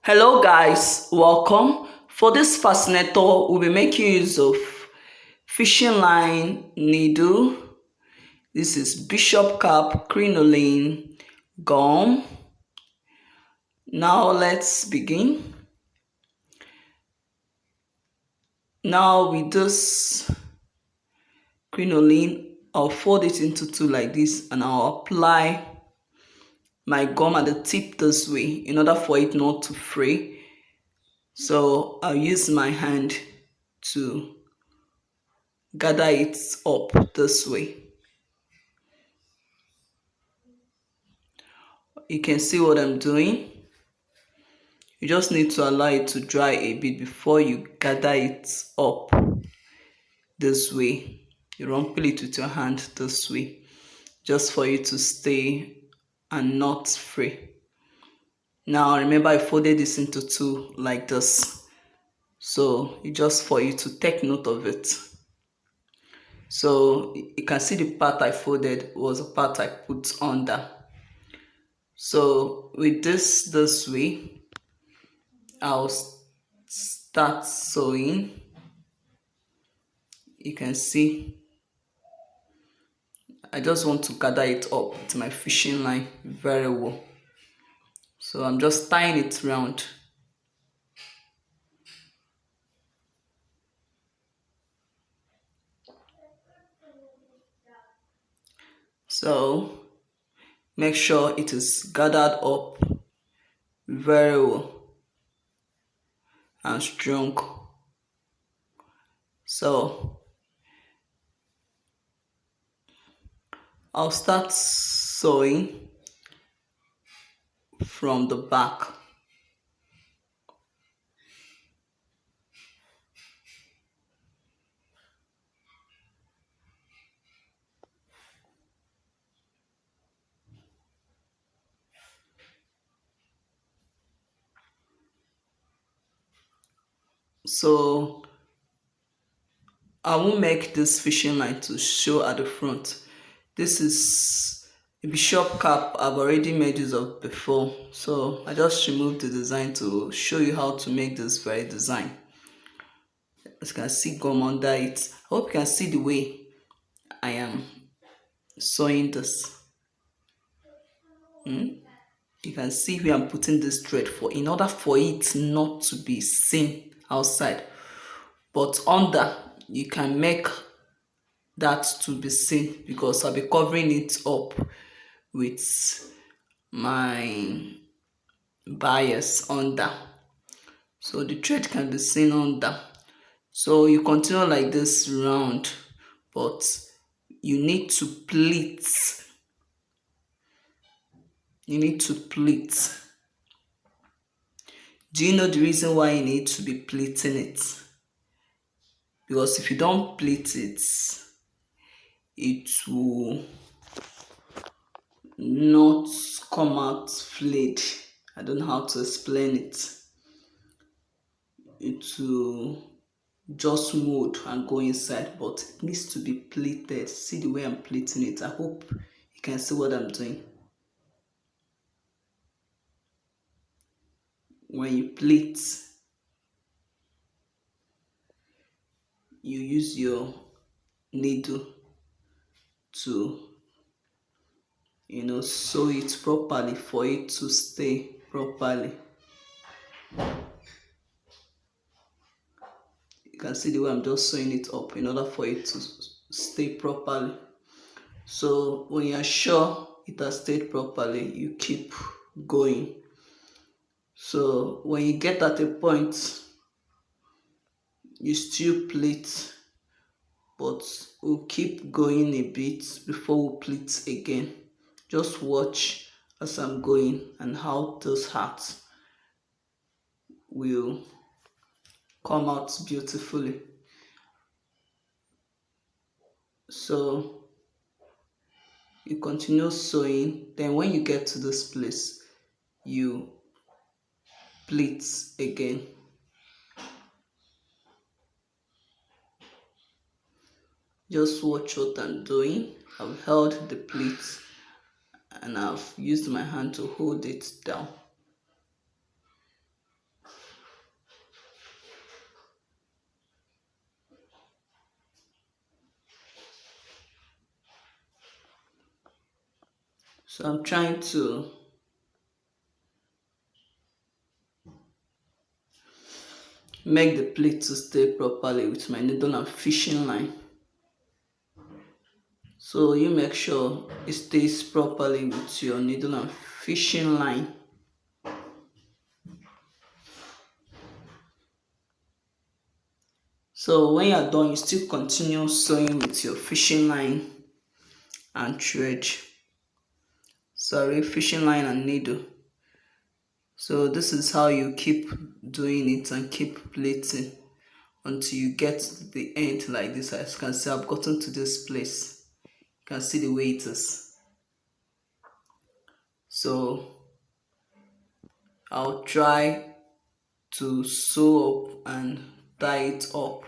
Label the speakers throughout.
Speaker 1: Hello guys, welcome. For this fascinator, we'll be making use of fishing line needle. This is bishop cap crinoline gum. Now let's begin. Now with this crinoline, I'll fold it into two like this and I'll apply my gum at the tip this way in order for it not to fray. So I'll use my hand to gather it up this way. You can see what I'm doing. You just need to allow it to dry a bit before you gather it up this way. You rumple it with your hand this way, just for it to stay and not fray. Now remember I folded this into two like this, so it's just for you to take note of it. So you can see the part I folded was a part I put under. So with this way, I'll start sewing. You can see I just want to gather it up with my fishing line very well. So I'm just tying it round. So make sure it is gathered up very well and strong. So I'll start sewing from the back. So I won't make this fishing line to show at the front. This is a bishop cap I've already made use of before, so I just removed the design to show you how to make this very design. As you can see gum under it. I hope you can see the way I am sewing this. You can see where I'm putting this thread for, in order for it not to be seen outside, but under you can make that to be seen, because I'll be covering it up with my bias under, so the thread can be seen under. So you continue like this round, but you need to pleat. Do you know the reason why you need to be pleating it? Because if you don't pleat it, it will not come out flayed. I don't know how to explain it. It will just mold and go inside, but it needs to be pleated. See the way I'm pleating it. I hope you can see what I'm doing. When you pleat, you use your needle to sew it properly for it to stay properly. You can see the way I'm just sewing it up in order for it to stay properly. So when you're sure it has stayed properly, you keep going. So when you get at a point, you still pleat, but we'll keep going a bit before we pleat again. Just watch as I'm going and how this hat will come out beautifully. So you continue sewing, then when you get to this place, you pleat again. Just watch what I'm doing. I've held the pleat and I've used my hand to hold it down. So I'm trying to make the pleat to stay properly with my needle and fishing line. So you make sure it stays properly with your needle and fishing line. So when you're done, you still continue sewing with your fishing line and thread. Sorry, fishing line and needle. So this is how you keep doing it and keep pleating until you get to the end like this. As you can see, I've gotten to this place. You can see the way it is. So I'll try to sew up and tie it up.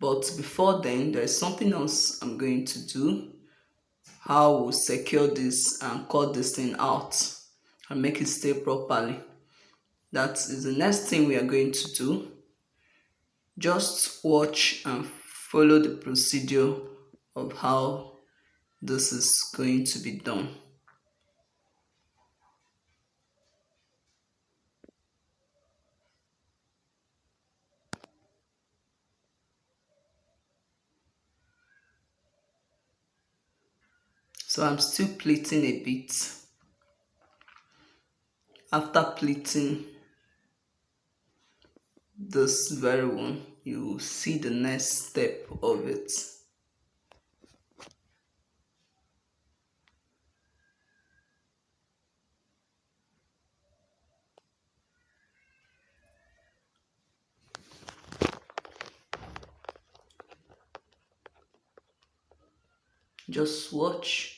Speaker 1: But before then, there is something else I'm going to do. How we'll secure this and cut this thing out and make it stay properly. That is the next thing we are going to do. Just watch and follow the procedure of how this is going to be done. So I'm still pleating a bit. After pleating this very one, you will see the next step of it. Just watch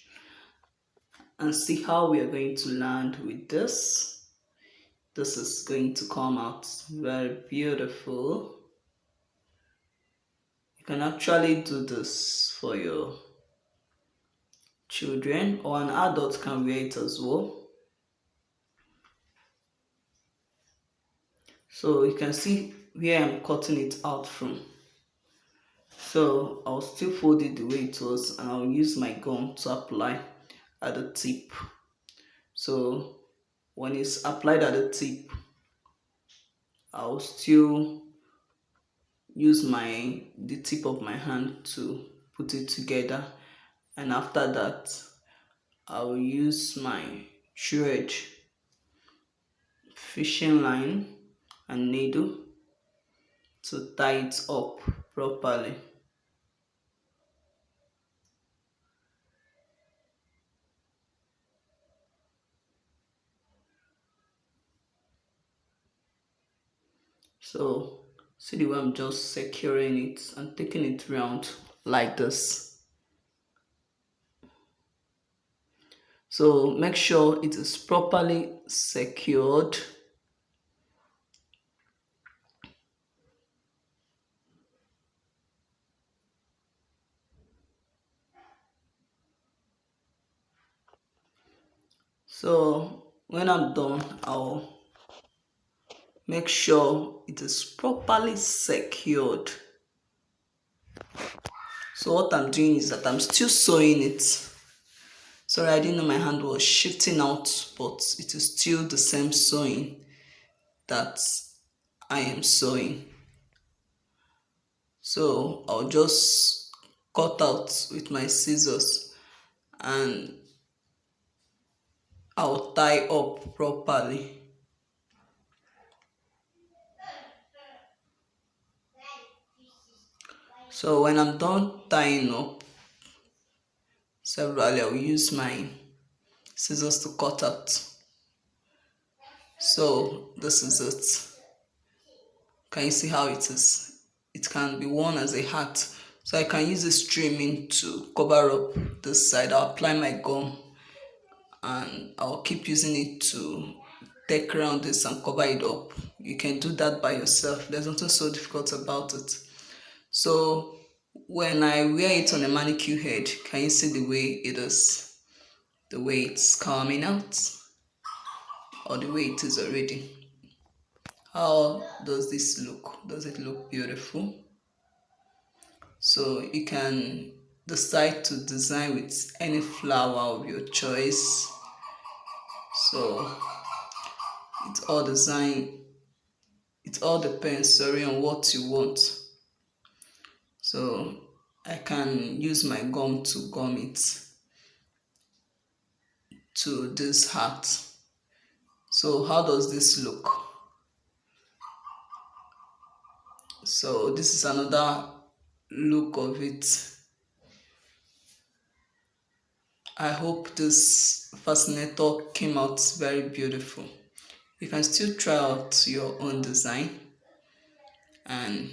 Speaker 1: and see how we are going to land with this. This is going to come out very beautiful. You can actually do this for your children, or an adult can wear it as well. So you can see where I'm cutting it out from. So I'll still fold it the way it was, and I'll use my gum to apply at the tip. So when it's applied at the tip, I'll still use the tip of my hand to put it together, and after that I'll use my thread, fishing line and needle to tie it up properly. So see the way I'm just securing it and taking it round like this. So make sure it is properly secured. So when I'm done, I'll make sure it is properly secured. So what I'm doing is that I'm still sewing it. Sorry, I didn't know my hand was shifting out, but it is still the same sewing that I am sewing. So I'll just cut out with my scissors and I'll tie up properly. So when I'm done tying up severally, I'll use my scissors to cut out. So this is it. Can you see how it is? It can be worn as a hat. So I can use this trimming to cover up this side. I'll apply my gum and I'll keep using it to take around this and cover it up. You can do that by yourself. There's nothing so difficult about it. So when I wear it on a manicure head, can you see the way it is? The way it's coming out? Or the way it is already? How does this look? Does it look beautiful? So you can decide to design with any flower of your choice. So it all depends, sorry, on what you want. So I can use my gum to gum it to this hat. So how does this look? So this is another look of it. I hope this fascinator came out very beautiful. You can still try out your own design and